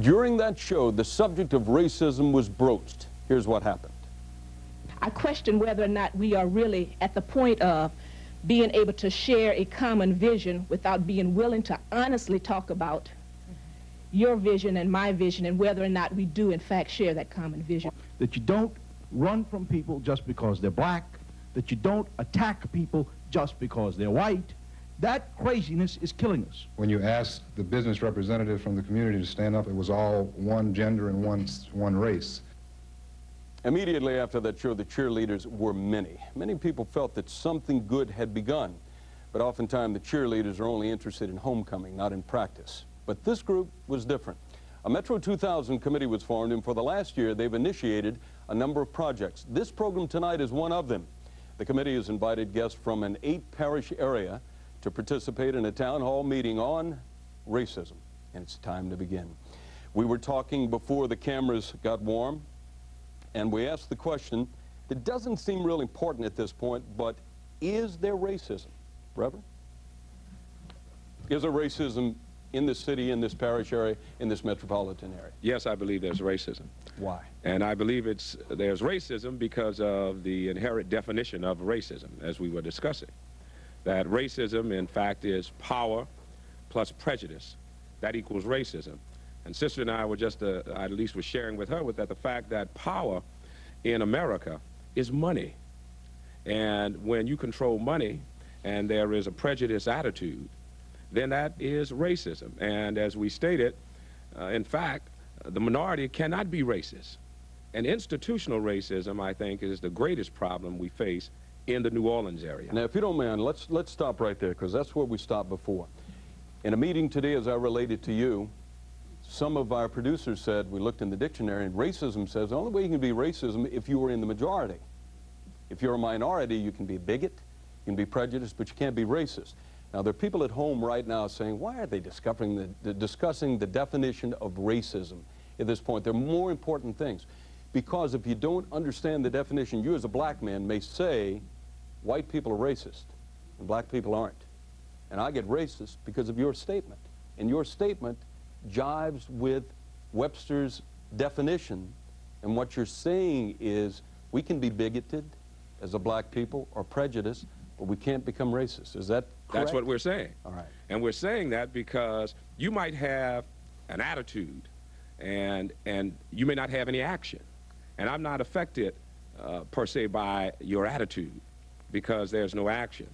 During that show, the subject of racism was broached. Here's what happened. I question whether or not we are really at the point of being able to share a common vision without being willing to honestly talk about your vision and my vision, and whether or not we do in fact share that common vision. That you don't run from people just because they're black, that you don't attack people just because they're white. That craziness is killing us. When you asked the business representative from the community to stand up, it was all one gender and one race. Immediately after that show, the cheerleaders were many. Many people felt that something good had begun, but oftentimes the cheerleaders are only interested in homecoming, not in practice. But this group was different. A Metro 2000 committee was formed, and for the last year, they've initiated a number of projects. This program tonight is one of them. The committee has invited guests from an 8-parish area to participate in a town hall meeting on racism, and it's time to begin. We were talking before the cameras got warm, and we asked the question that doesn't seem real important at this point, but is there racism? Reverend? Is there racism in this city, in this parish area, in this metropolitan area? Yes, I believe there's racism. Why? And I believe there's racism because of the inherent definition of racism, as we were discussing. That racism, in fact, is power plus prejudice. That equals racism. And Sister and I were just, I at least was sharing with her that the fact that power in America is money. And when you control money and there is a prejudice attitude, then that is racism. And as we stated, in fact, the minority cannot be racist. And institutional racism, I think, is the greatest problem we face in the New Orleans area. Now, if you don't mind, let's stop right there, because that's where we stopped before. In a meeting today, as I related to you, some of our producers said, we looked in the dictionary, and racism says the only way you can be racism if you were in the majority. If you're a minority, you can be a bigot, you can be prejudiced, but you can't be racist. Now, there are people at home right now saying, why are they discussing the definition of racism at this point? There are more important things. Because if you don't understand the definition, you as a black man may say, white people are racist, and black people aren't. And I get racist because of your statement. And your statement jives with Webster's definition. And what you're saying is, we can be bigoted as a black people or prejudiced, but we can't become racist. Is that correct? That's what we're saying. All right. And we're saying that because you might have an attitude and you may not have any action. And I'm not affected per se by your attitude because there's no action.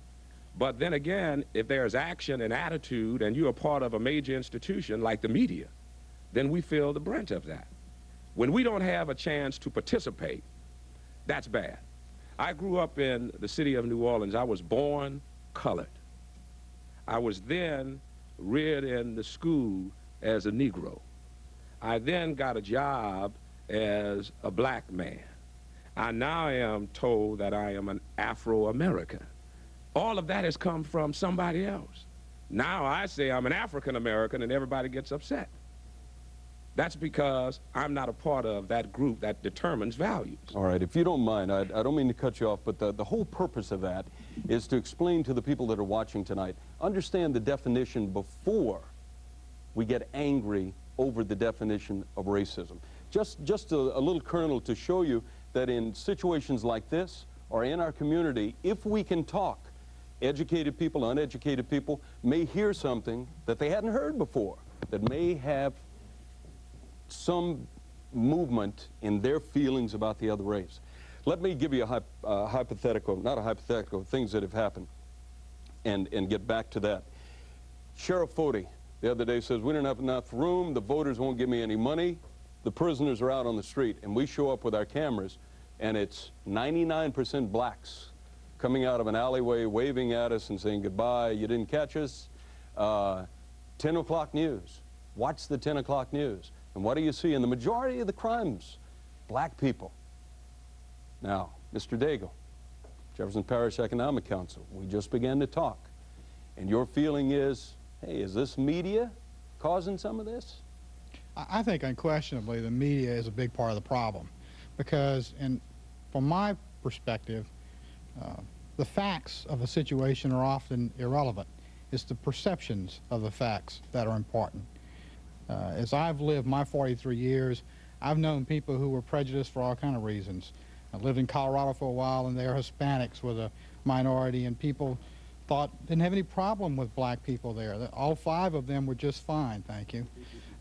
But then again, if there's action and attitude and you're a part of a major institution like the media, then we feel the brunt of that. When we don't have a chance to participate, that's bad. I grew up in the city of New Orleans. I was born colored. I was then reared in the school as a Negro. I then got a job as a black man. I now am told that I am an Afro-American. All of that has come from somebody else. Now I say I'm an African-American and everybody gets upset. That's because I'm not a part of that group that determines values. All right, if you don't mind, I don't mean to cut you off, but the whole purpose of that is to explain to the people that are watching tonight, understand the definition before we get angry over the definition of racism. Just a little kernel to show you that in situations like this, or in our community, if we can talk, educated people, uneducated people may hear something that they hadn't heard before, that may have some movement in their feelings about the other race. Let me give you a hypothetical, not a hypothetical, things that have happened, and get back to that. Sheriff Fody the other day says, we don't have enough room, the voters won't give me any money, the prisoners are out on the street, and we show up with our cameras, and it's 99% blacks coming out of an alleyway, waving at us and saying, goodbye, you didn't catch us. 10 o'clock news. Watch the 10 o'clock news. And what do you see? In the majority of the crimes, black people. Now, Mr. Daigle, Jefferson Parish Economic Council, we just began to talk. And your feeling is, hey, is this media causing some of this? I think unquestionably the media is a big part of the problem because, from my perspective, the facts of a situation are often irrelevant. It's the perceptions of the facts that are important. As I've lived my 43 years, I've known people who were prejudiced for all kind of reasons. I lived in Colorado for a while, and there Hispanics were the minority, and people didn't have any problem with black people there. All 5 of them were just fine, thank you.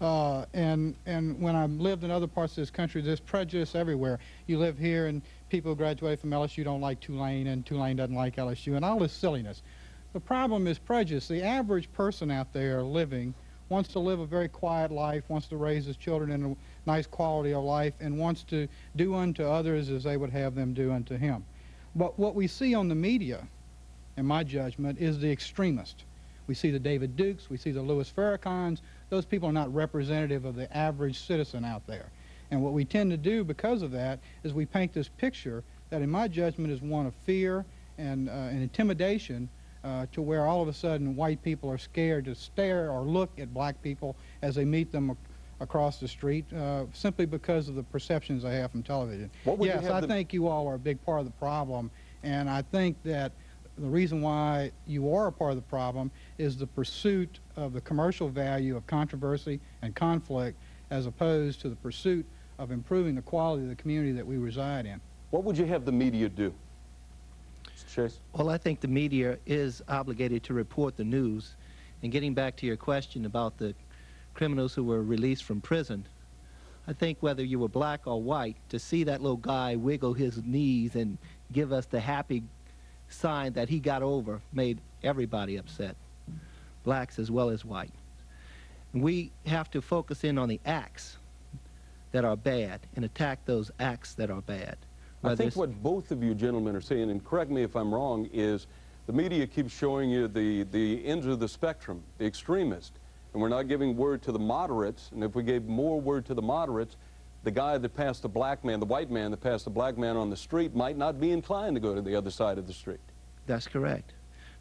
And when I lived in other parts of this country, there's prejudice everywhere. You live here, and people who graduate from LSU don't like Tulane, and Tulane doesn't like LSU, and all this silliness. The problem is prejudice. The average person out there living wants to live a very quiet life, wants to raise his children in a nice quality of life, and wants to do unto others as they would have them do unto him. But what we see on the media, in my judgment, is the extremist. We see the David Dukes, we see the Louis Farrakhans. Those people are not representative of the average citizen out there. And what we tend to do because of that is we paint this picture that, in my judgment, is one of fear and intimidation, to where all of a sudden white people are scared to stare or look at black people as they meet them across the street, simply because of the perceptions they have from television. Yes, I think you all are a big part of the problem, and I think that the reason why you are a part of the problem is the pursuit of the commercial value of controversy and conflict, as opposed to the pursuit of improving the quality of the community that we reside in. What would you have the media do? Mr. Chase? Well, I think the media is obligated to report the news. And getting back to your question about the criminals who were released from prison, I think whether you were black or white, to see that little guy wiggle his knees and give us the happy sign that he got over made everybody upset, blacks as well as white. And we have to focus in on the acts that are bad and attack those acts that are bad. I think what both of you gentlemen are saying, and correct me if I'm wrong, is the media keeps showing you the ends of the spectrum, the extremists, and we're not giving word to the moderates. And if we gave more word to the moderates, the guy that passed the black man, the white man that passed the black man on the street might not be inclined to go to the other side of the street. That's correct.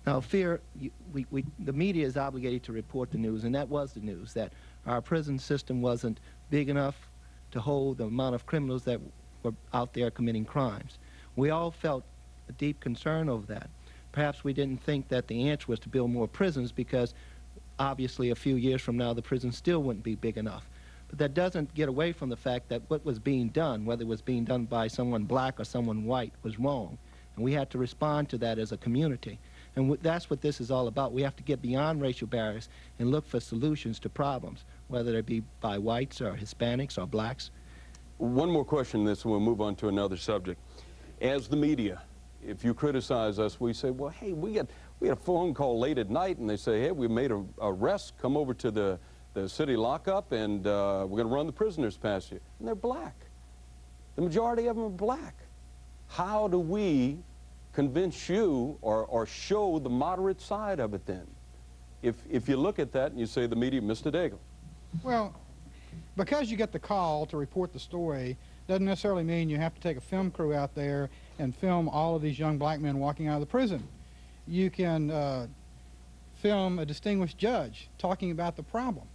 Now, fear, the media is obligated to report the news, and that was the news, that our prison system wasn't big enough to hold the amount of criminals that were out there committing crimes. We all felt a deep concern over that. Perhaps we didn't think that the answer was to build more prisons, because obviously a few years from now the prison still wouldn't be big enough. But that doesn't get away from the fact that what was being done, whether it was being done by someone black or someone white, was wrong. And we had to respond to that as a community. And that's what this is all about. We have to get beyond racial barriers and look for solutions to problems, whether it be by whites or Hispanics or blacks. One more question on this, and we'll move on to another subject. As the media, if you criticize us, we say, well, hey, we had a phone call late at night, and they say, hey, we made an arrest, come over to the city lockup, and we're going to run the prisoners past you. And they're black. The majority of them are black. How do we convince you or show the moderate side of it then? If you look at that and you say the media, Mr. Daigle. Well, because you get the call to report the story doesn't necessarily mean you have to take a film crew out there and film all of these young black men walking out of the prison. You can film a distinguished judge talking about the problem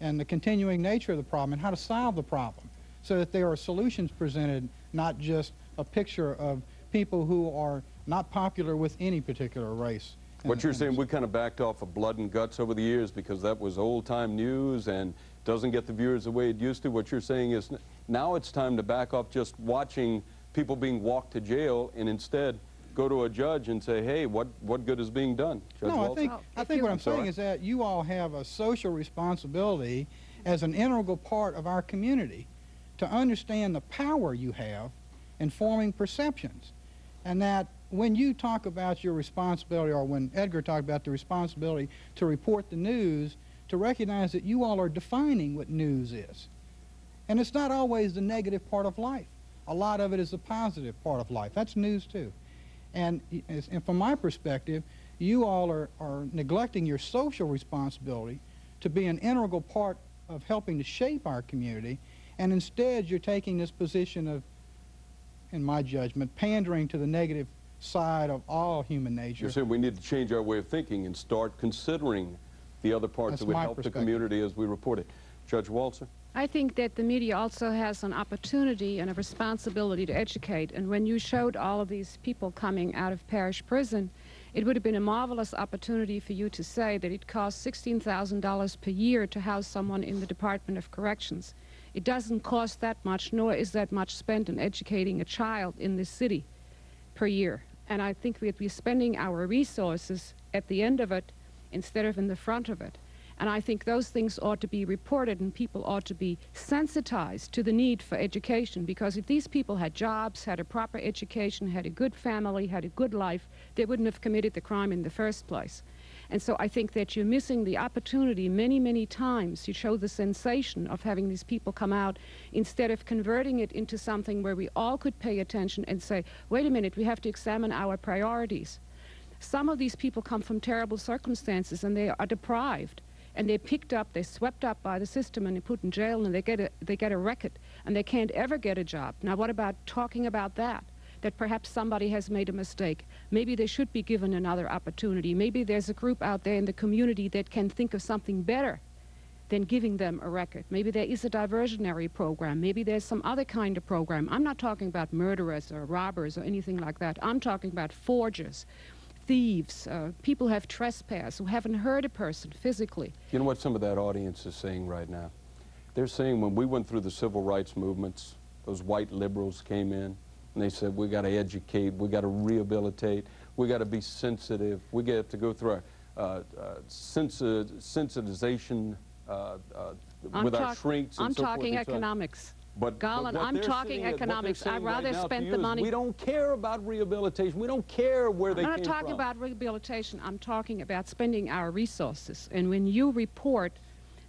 and the continuing nature of the problem and how to solve the problem, so that there are solutions presented, not just a picture of people who are not popular with any particular race. What you're saying, we kind of backed off of blood and guts over the years because that was old-time news and doesn't get the viewers the way it used to. What you're saying is now it's time to back off just watching people being walked to jail and instead go to a judge and say, hey, what good is being done? Judge Walton? I think what I'm saying is that you all have a social responsibility as an integral part of our community to understand the power you have in forming perceptions. And that when you talk about your responsibility, or when Edgar talked about the responsibility to report the news, to recognize that you all are defining what news is. And it's not always the negative part of life. A lot of it is the positive part of life. That's news too. And from my perspective, you all are neglecting your social responsibility to be an integral part of helping to shape our community, and instead you're taking this position of, in my judgment, pandering to the negative side of all human nature. You're saying we need to change our way of thinking and start considering the other parts that would help the community as we report it. Judge Walter? I think that the media also has an opportunity and a responsibility to educate. And when you showed all of these people coming out of parish prison, It would have been a marvelous opportunity for you to say that it costs $16,000 per year to house someone in the Department of Corrections. It doesn't cost that much, nor is that much spent on educating a child in this city per year. And I think we'd be spending our resources at the end of it instead of in the front of it. And I think those things ought to be reported, and people ought to be sensitized to the need for education, because if these people had jobs, had a proper education, had a good family, had a good life, they wouldn't have committed the crime in the first place. And so I think that you're missing the opportunity many, many times to show the sensation of having these people come out, instead of converting it into something where we all could pay attention and say, wait a minute, we have to examine our priorities. Some of these people come from terrible circumstances, and they are deprived. And they're picked up, they're swept up by the system, and they're put in jail, and they get a record, and they can't ever get a job. Now, what about talking about that? That perhaps somebody has made a mistake. Maybe they should be given another opportunity. Maybe there's a group out there in the community that can think of something better than giving them a record. Maybe there is a diversionary program. Maybe there's some other kind of program. I'm not talking about murderers or robbers or anything like that. I'm talking about forgers, thieves, people who have trespassed, who haven't hurt a person physically. You know what some of that audience is saying right now? They're saying when we went through the civil rights movements, those white liberals came in and they said, we got to educate, we got to rehabilitate, we got to be sensitive, we got to go through our sensitization with our shrinks and I'm so forth. talking economics. But Garland, I'm talking economics. I'd rather spend the money. We don't care about rehabilitation. We don't care where they came from. I'm not talking about rehabilitation. I'm talking about spending our resources. And when you report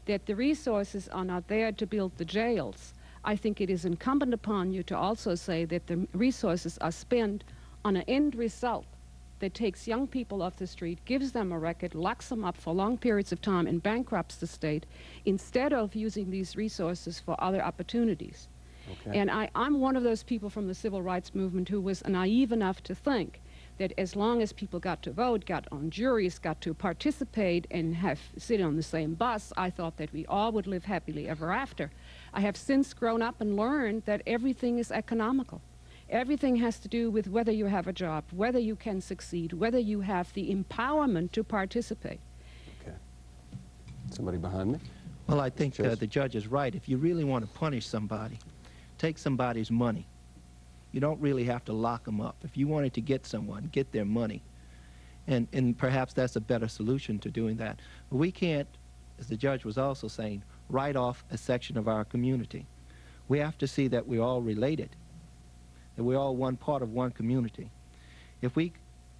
that the resources are not there to build the jails, I think it is incumbent upon you to also say that the resources are spent on an end result that takes young people off the street, gives them a record, locks them up for long periods of time, and bankrupts the state, instead of using these resources for other opportunities. Okay. And I'm one of those people from the civil rights movement who was naive enough to think that as long as people got to vote, got on juries, got to participate and sit on the same bus, I thought that we all would live happily ever after. I have since grown up and learned that everything is economical. Everything has to do with whether you have a job, whether you can succeed, whether you have the empowerment to participate. Okay. Somebody behind me? Well, I think the judge is right. If you really want to punish somebody, take somebody's money. You don't really have to lock them up. If you wanted to get someone, get their money. And perhaps that's a better solution to doing that. But we can't, as the judge was also saying, write off a section of our community. We have to see that we're all related, that we're all one part of one community. If we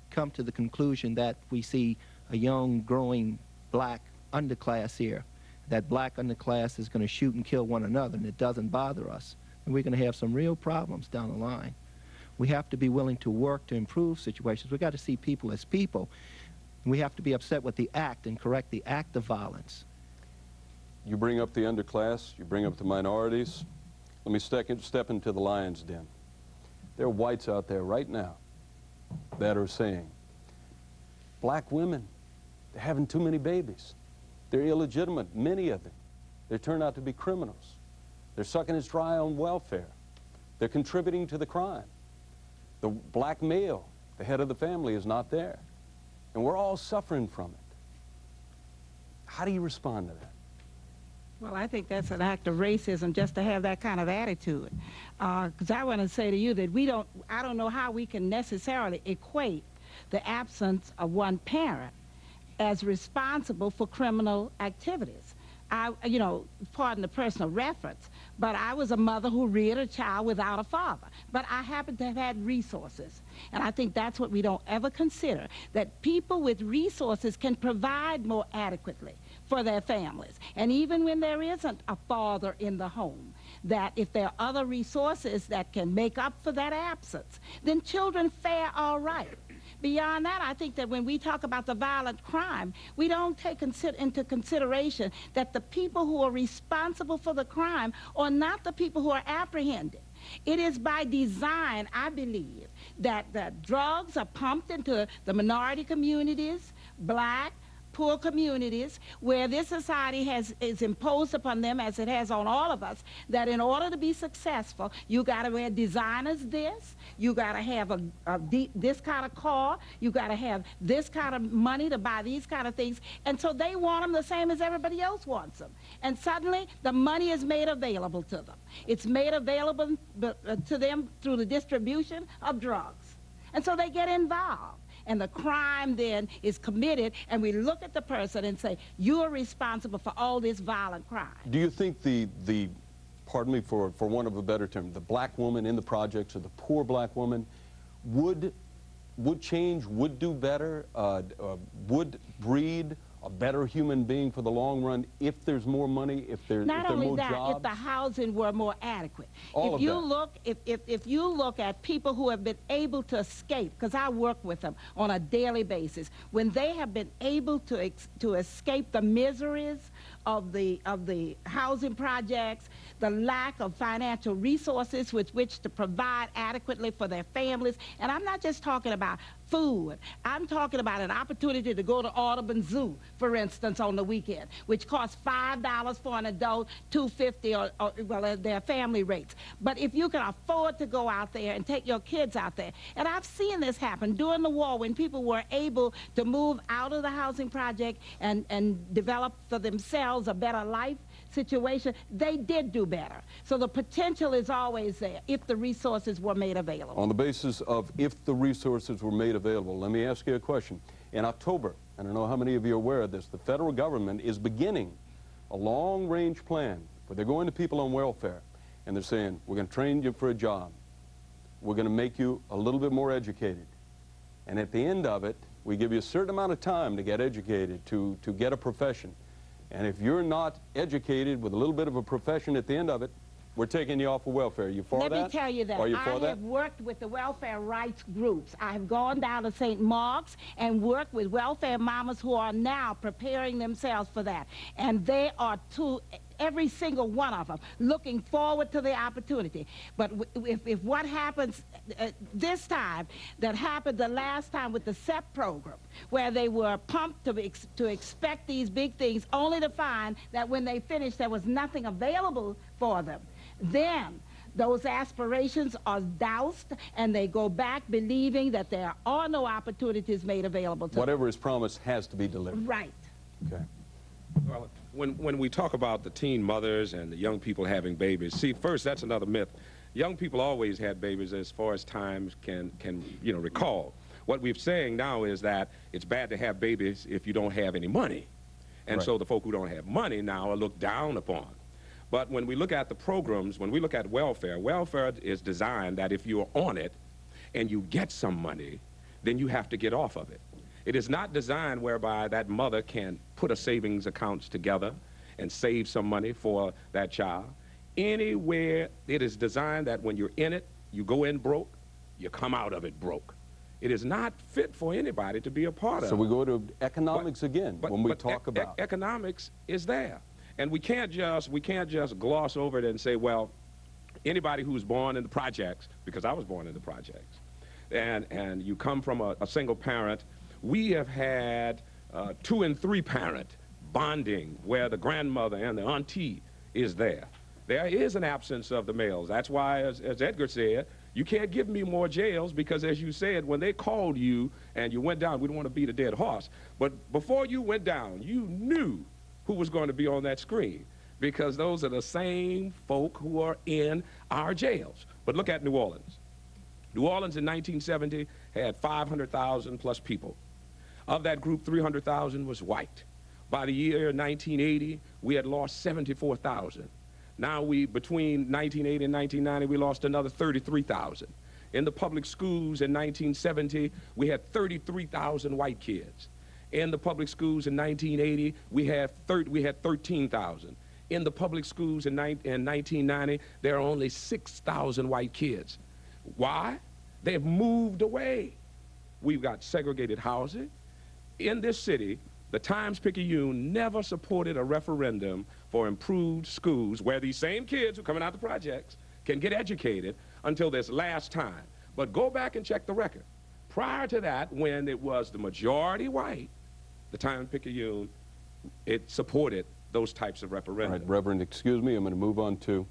come to the conclusion that we see a young, growing black underclass here, that black underclass is going to shoot and kill one another, and it doesn't bother us, then we're going to have some real problems down the line. We have to be willing to work to improve situations. We've got to see people as people. We have to be upset with the act and correct the act of violence. You bring up the underclass, you bring up the minorities. Let me step into the lion's den. There are whites out there right now that are saying, black women, they're having too many babies. They're illegitimate, many of them. They turn out to be criminals. They're sucking us dry on welfare. They're contributing to the crime. The black male, the head of the family, is not there. And we're all suffering from it. How do you respond to that? Well, I think that's an act of racism just to have that kind of attitude. Because I want to say to you that I don't know how we can necessarily equate the absence of one parent as responsible for criminal activities. You know, pardon the personal reference, but I was a mother who reared a child without a father. But I happen to have had resources. And I think that's what we don't ever consider, that people with resources can provide more adequately for their families. And even when there isn't a father in the home, that if there are other resources that can make up for that absence, then children fare all right. Beyond that, I think that when we talk about the violent crime, we don't take into consideration that the people who are responsible for the crime are not the people who are apprehended. It is by design, I believe, that drugs are pumped into the minority communities, black, poor communities where this society is imposed upon them, as it has on all of us, that in order to be successful, you got to wear designers this, you got to have this kind of car, you got to have this kind of money to buy these kind of things, and so they want them the same as everybody else wants them. And suddenly, the money is made available to them. It's made available to them through the distribution of drugs. And so they get involved. And the crime then is committed, and we look at the person and say, you are responsible for all this violent crime. Do you think the pardon me for want of a better term, the black woman in the projects, or the poor black woman, would change, would do better, would breed a better human being for the long run if there's more money, if there are more jobs? Not only that, if the housing were more adequate. All if you look at people who have been able to escape, because I work with them on a daily basis, when they have been able to escape the miseries of the housing projects, the lack of financial resources with which to provide adequately for their families, and I'm not just talking about food. I'm talking about an opportunity to go to Audubon Zoo, for instance, on the weekend, which costs $5 for an adult, $2.50 or their family rates. But if you can afford to go out there and take your kids out there, and I've seen this happen during the war when people were able to move out of the housing project and develop for themselves a better life situation, they did do better. So the potential is always there if the resources were made available. On the basis of if the resources were made available, let me ask you a question. In October, I don't know how many of you are aware of this, the federal government is beginning a long-range plan where they're going to people on welfare and they're saying, we're going to train you for a job. We're going to make you a little bit more educated. And at the end of it, we give you a certain amount of time to get educated, to get a profession. And if you're not educated with a little bit of a profession at the end of it, we're taking you off of welfare. Are you for that? Let me tell you that. Are you for I that? have worked with the welfare rights groups. I have gone down to St. Mark's and worked with welfare mamas who are now preparing themselves for that. And they are every single one of them, looking forward to the opportunity. But if what happens this time that happened the last time with the SEP program, where they were pumped to expect these big things, only to find that when they finished there was nothing available for them, then those aspirations are doused, and they go back believing that there are no opportunities made available to them. Whatever is promised has to be delivered. Right. Okay. Well, when we talk about the teen mothers and the young people having babies, see, first, that's another myth. Young people always had babies as far as time can recall. What we're saying now is that it's bad to have babies if you don't have any money. And Right. so the folk who don't have money now are looked down upon. But when we look at the programs, when we look at welfare, welfare is designed that if you're on it and you get some money, then you have to get off of it. It is not designed whereby that mother can put a savings accounts together and save some money for that child. Anywhere it is designed that when you're in it, you go in broke, you come out of it broke. It is not fit for anybody to be a part of. So we go to economics again when we talk about economics is there. And we can't just gloss over it and say, well, anybody who's born in the projects, because I was born in the projects, and you come from a single parent. We have had 2- and 3-parent bonding where the grandmother and the auntie is there. There is an absence of the males. That's why, as Edgar said, you can't give me more jails because, as you said, when they called you and you went down, we don't want to beat a dead horse, but before you went down, you knew who was going to be on that screen because those are the same folk who are in our jails. But look at New Orleans. New Orleans in 1970 had 500,000 plus people. Of that group, 300,000 was white. By the year 1980, we had lost 74,000. Now between 1980 and 1990, we lost another 33,000. In the public schools in 1970, we had 33,000 white kids. In the public schools in 1980, we had 13,000. In the public schools in 1990, there are only 6,000 white kids. Why? They've moved away. We've got segregated housing. In this city, the Times-Picayune never supported a referendum for improved schools where these same kids who are coming out of the projects can get educated until this last time. But go back and check the record. Prior to that, when it was the majority white the Time-Picayune, it supported those types of referenda. All right, Reverend, excuse me, I'm going to move on to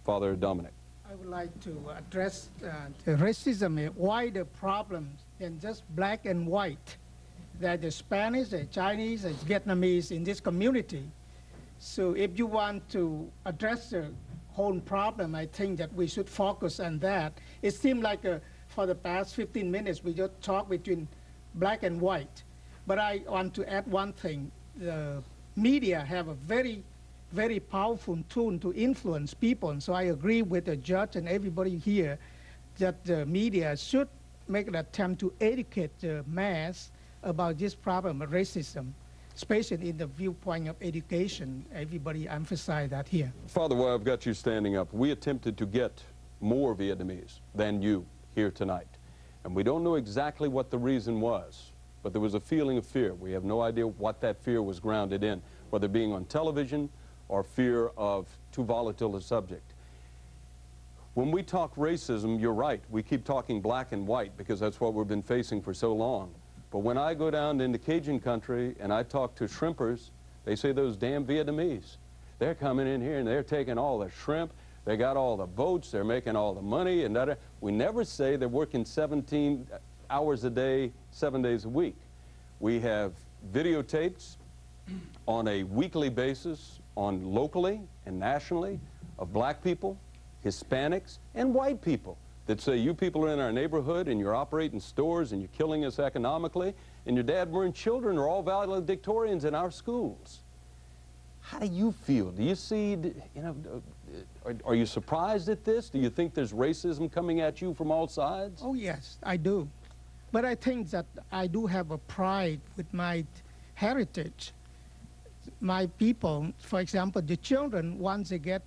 Father Dominic. I would like to address the racism, a wider problem than just black and white. There are the Spanish, the Chinese, the Vietnamese in this community. So if you want to address the whole problem, I think that we should focus on that. It seemed like for the past 15 minutes we just talk between black and white. But I want to add one thing. The media have a very, very powerful tool to influence people. And so I agree with the judge and everybody here that the media should make an attempt to educate the mass about this problem of racism, especially in the viewpoint of education. Everybody emphasize that here. Father, while I've got you standing up, we attempted to get more Vietnamese than you here tonight. And we don't know exactly what the reason was, but there was a feeling of fear. We have no idea what that fear was grounded in, whether being on television or fear of too volatile a subject. When we talk racism, you're right. We keep talking black and white because that's what we've been facing for so long. But when I go down into Cajun country and I talk to shrimpers, they say those damn Vietnamese. They're coming in here and they're taking all the shrimp. They got all the boats. They're making all the money. And we never say they're working 17 hours a day, 7 days a week. We have videotapes on a weekly basis, locally and nationally, of black people, Hispanics, and white people that say, you people are in our neighborhood and you're operating stores and you're killing us economically, and your dad-born children are all valedictorians in our schools. How do you feel? Do you see, are you surprised at this? Do you think there's racism coming at you from all sides? Oh, yes, I do. But I think that I do have a pride with my heritage. My people, for example, the children, once they get,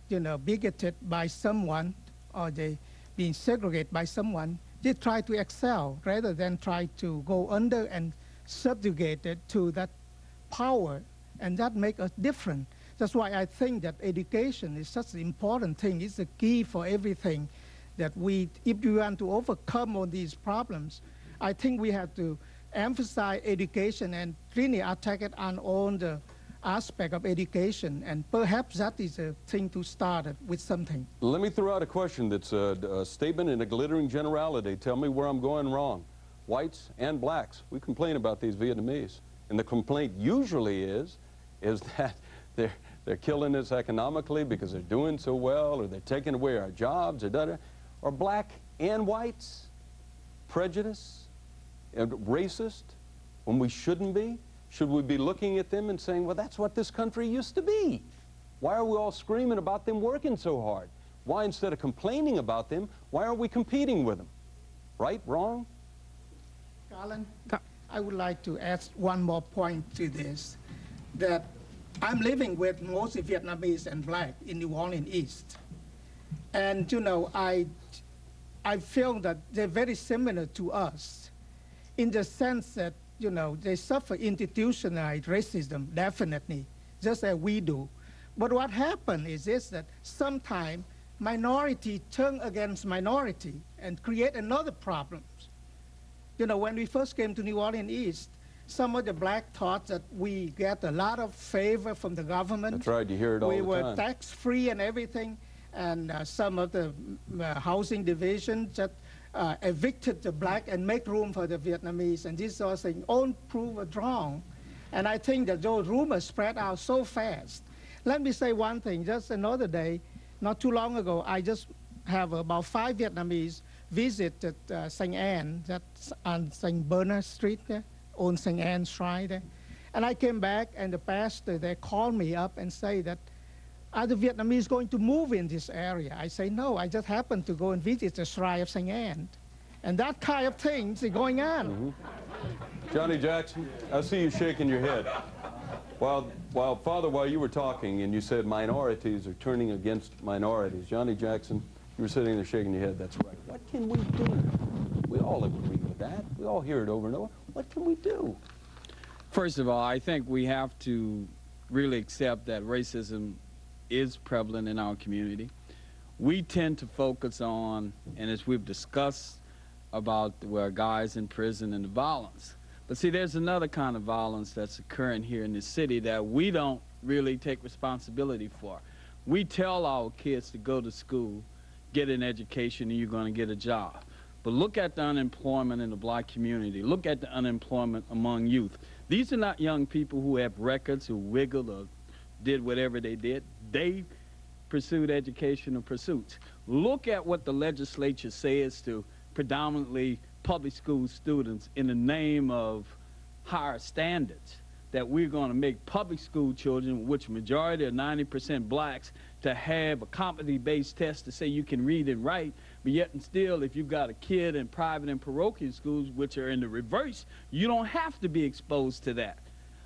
bigoted by someone or they being segregated by someone, they try to excel rather than try to go under and subjugated to that power, and that makes us different. That's why I think that education is such an important thing. It's the key for everything that if we want to overcome all these problems, I think we have to emphasize education and really attack it on all the aspect of education, and perhaps that is a thing to start with something. Let me throw out a question that's a statement in a glittering generality. Tell me where I'm going wrong. Whites and blacks, we complain about these Vietnamese, and the complaint usually is that they're killing us economically because they're doing so well, or they're taking away our jobs, or black and whites, prejudice, and racist, when we shouldn't be? Should we be looking at them and saying, well, that's what this country used to be? Why are we all screaming about them working so hard? Why, instead of complaining about them, why aren't we competing with them? Right? Wrong? Garland, I would like to add one more point to this, that I'm living with mostly Vietnamese and black in New Orleans East. And, I feel that they're very similar to us in the sense that, they suffer institutionalized racism, definitely, just as we do. But what happened is this, that sometimes minority turn against minority and create another problem. When we first came to New Orleans East, some of the black thought that we get a lot of favor from the government. That's right, you hear it all the time. We were tax-free and everything, and some of the housing divisions that evicted the black and make room for the Vietnamese, and this sort of thing all proved wrong. And I think that those rumors spread out so fast. Let me say one thing. Just another day, not too long ago, I just have about 5 Vietnamese visited St. Anne, that's on St. Bernard Street there, on St. Anne's Shrine there. And I came back, and the pastor, they called me up and say that, are the Vietnamese going to move in this area? I say, no, I just happened to go and visit the Shrine of St. Anne. And that kind of things are going on. Mm-hmm. Johnny Jackson, I see you shaking your head. Father, while you were talking and you said minorities are turning against minorities, Johnny Jackson, you were sitting there shaking your head. That's right. What can we do? We all agree with that. We all hear it over and over. What can we do? First of all, I think we have to really accept that racism is prevalent in our community. We tend to focus on, and as we've discussed about where guys in prison and the violence, But see, there's another kind of violence that's occurring here in this city that we don't really take responsibility for. We tell our kids to go to school, get an education, and you're going to get a job. But look at the unemployment in the black community. Look at the unemployment among youth. These are not young people who have records, who wiggled or did whatever they did. They pursued educational pursuits. Look at what the legislature says to predominantly public school students in the name of higher standards, that we're going to make public school children, which majority are 90% blacks, to have a competency-based test to say you can read and write, but yet and still, if you've got a kid in private and parochial schools, which are in the reverse, you don't have to be exposed to that.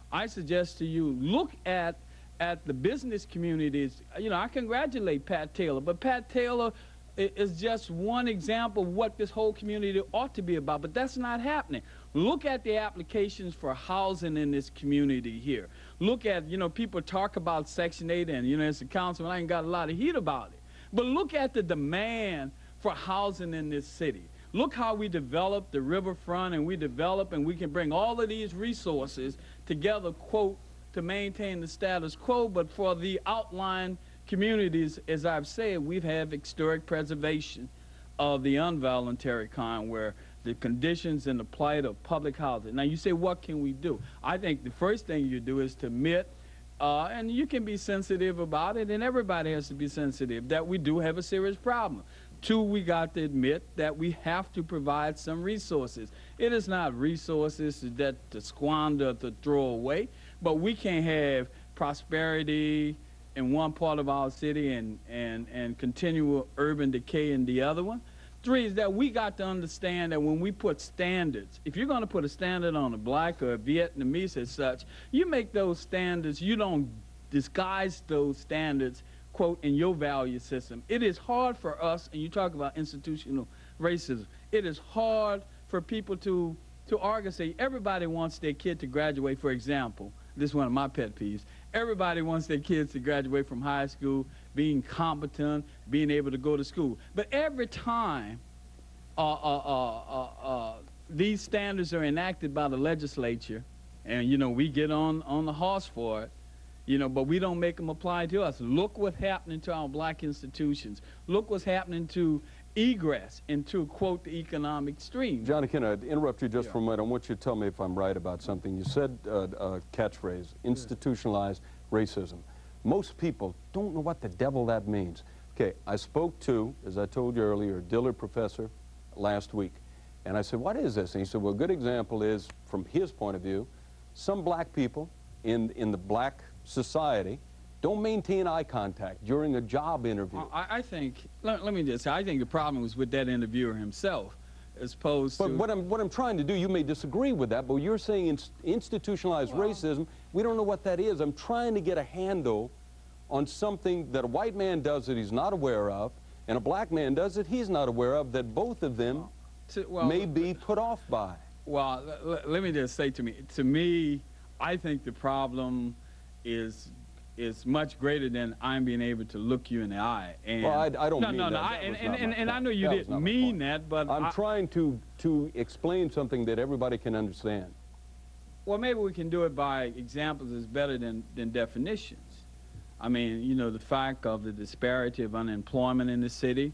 I suggest to you, look at the business communities. You know, I congratulate Pat Taylor, but Pat Taylor is just one example of what this whole community ought to be about, but that's not happening. Look at the applications for housing in this community here. Look at, you know, people talk about Section 8, and, you know, as a councilman, I ain't got a lot of heat about it. But look at the demand for housing in this city. Look how we develop the riverfront, and we develop, and we can bring all of these resources together, quote, to maintain the status quo, but for the outlying communities, as I've said, we've had historic preservation of the involuntary kind, where the conditions and the plight of public housing. Now, you say, what can we do? I think the first thing you do is to admit, and you can be sensitive about it, and everybody has to be sensitive, that we do have a serious problem. Two, we got to admit that we have to provide some resources. It is not resources to squander, to throw away, but we can't have prosperity in one part of our city and continual urban decay in the other one. Three is that we got to understand that when we put standards, if you're going to put a standard on a black or a Vietnamese as such, you make those standards, you don't disguise those standards, quote, in your value system. It is hard for us, and you talk about institutional racism, it is hard for people to argue, say, everybody wants their kid to graduate, for example. This is one of my pet peeves. Everybody wants their kids to graduate from high school, being competent, being able to go to school. But every time these standards are enacted by the legislature, and, you know, we get on the horse for it, you know, but we don't make them apply to us. Look what's happening to our black institutions. Look what's happening to egress into, quote, the economic stream. Johnny, can I interrupt you just for a minute? I want you to tell me if I'm right about something. You said a catchphrase, institutionalized racism. Most people don't know what the devil that means. Okay, I spoke to, as I told you earlier, a Dillard professor last week, and I said, what is this? And he said, well, a good example is, from his point of view, some black people in the black society don't maintain eye contact during a job interview. I think, let me just say, I think the problem was with that interviewer himself, as opposed to... But what I'm trying to do, you may disagree with that, but you're saying institutionalized racism, we don't know what that is. I'm trying to get a handle on something that a white man does that he's not aware of, and a black man does that he's not aware of, that both of them may be put off by. Well, let me just say, to me, I think the problem is much greater than I'm being able to look you in the eye. And well, I don't mean that. And I know you didn't mean that, but I'm trying to explain something that everybody can understand. Well, maybe we can do it by examples is better than definitions. I mean, you know, the fact of the disparity of unemployment in the city,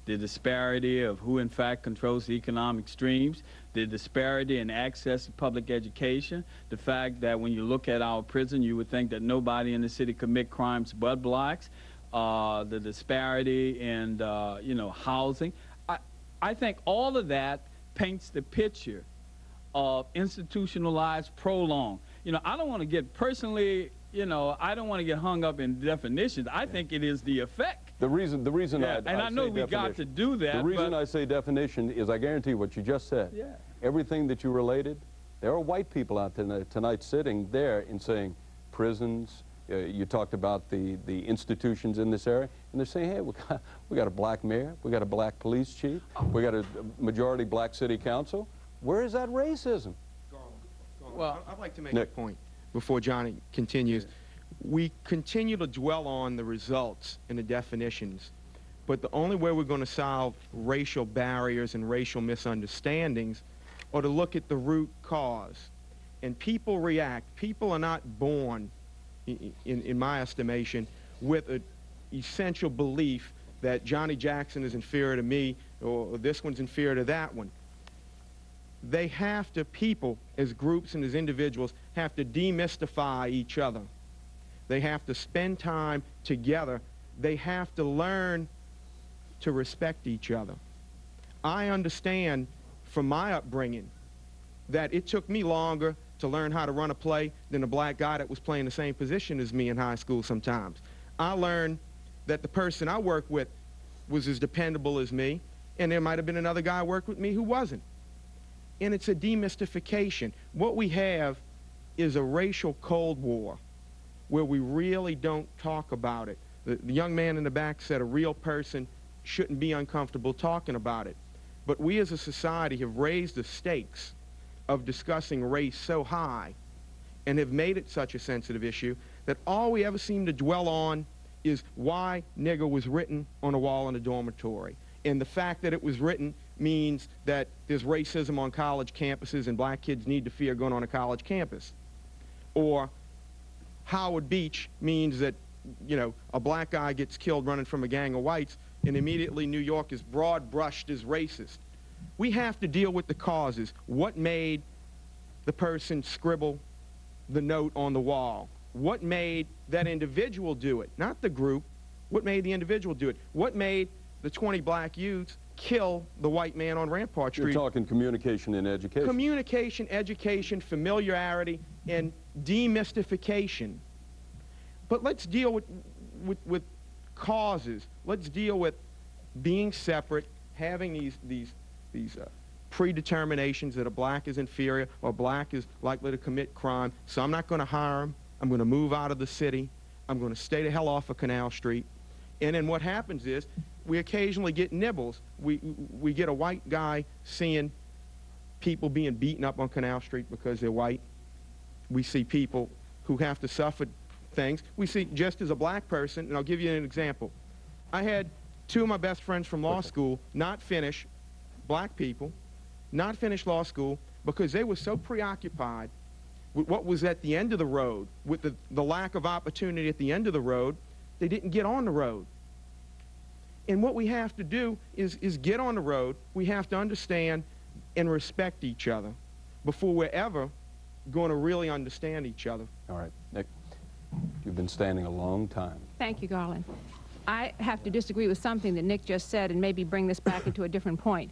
the disparity of who in fact controls the economic streams, the disparity in access to public education, the fact that when you look at our prison, you would think that nobody in the city commit crimes but blacks, the disparity in, you know, housing. I think all of that paints the picture of institutionalized prolong. You know, I don't want to get personally, you know, I don't want to get hung up in definitions. I think it is the effect. The reason I know we got to do that. The reason I say definition is I guarantee what you just said. Yeah. Everything that you related, there are white people out tonight sitting there and saying prisons, you talked about the institutions in this area, and they're saying, hey, we got a black mayor, we got a black police chief, we got a majority black city council. Where is that racism? Garland, well, I'd like to make a point before Johnny continues. We continue to dwell on the results and the definitions, but the only way we're going to solve racial barriers and racial misunderstandings are to look at the root cause. and people react. People are not born, in my estimation, with an essential belief that Johnny Jackson is inferior to me or this one's inferior to that one. They have to, people as groups and as individuals, have to demystify each other. They have to spend time together. They have to learn to respect each other. I understand from my upbringing that it took me longer to learn how to run a play than a black guy that was playing the same position as me in high school sometimes. I learned that the person I worked with was as dependable as me, and there might have been another guy I worked with me who wasn't. And it's a demystification. What we have is a racial Cold War where we really don't talk about it. The young man in the back said a real person shouldn't be uncomfortable talking about it. But we as a society have raised the stakes of discussing race so high and have made it such a sensitive issue that all we ever seem to dwell on is why nigger was written on a wall in a dormitory. And the fact that it was written means that there's racism on college campuses and black kids need to fear going on a college campus. Or Howard Beach means that, you know, a black guy gets killed running from a gang of whites and immediately New York is broad-brushed as racist. We have to deal with the causes. What made the person scribble the note on the wall? What made that individual do it? Not the group. What made the individual do it? What made the 20 black youths kill the white man on Rampart Street? You're talking communication and education. Communication, education, familiarity, and demystification. But let's deal with causes. Let's deal with being separate, having these predeterminations that a black is inferior or black is likely to commit crime. So I'm not going to hire him. I'm going to move out of the city. I'm going to stay the hell off of Canal Street. And then what happens is we occasionally get nibbles. We get a white guy seeing people being beaten up on Canal Street because they're white. We see people who have to suffer things. We see just as a black person, and I'll give you an example. I had two of my best friends from law school not finish, black people, not finish law school because they were so preoccupied with what was at the end of the road, with the lack of opportunity at the end of the road, they didn't get on the road. And what we have to do is get on the road. We have to understand and respect each other before we're ever going to really understand each other. All right, Nick, you've been standing a long time. Thank you, Garland. I have to disagree with something that Nick just said and maybe bring this back into a different point.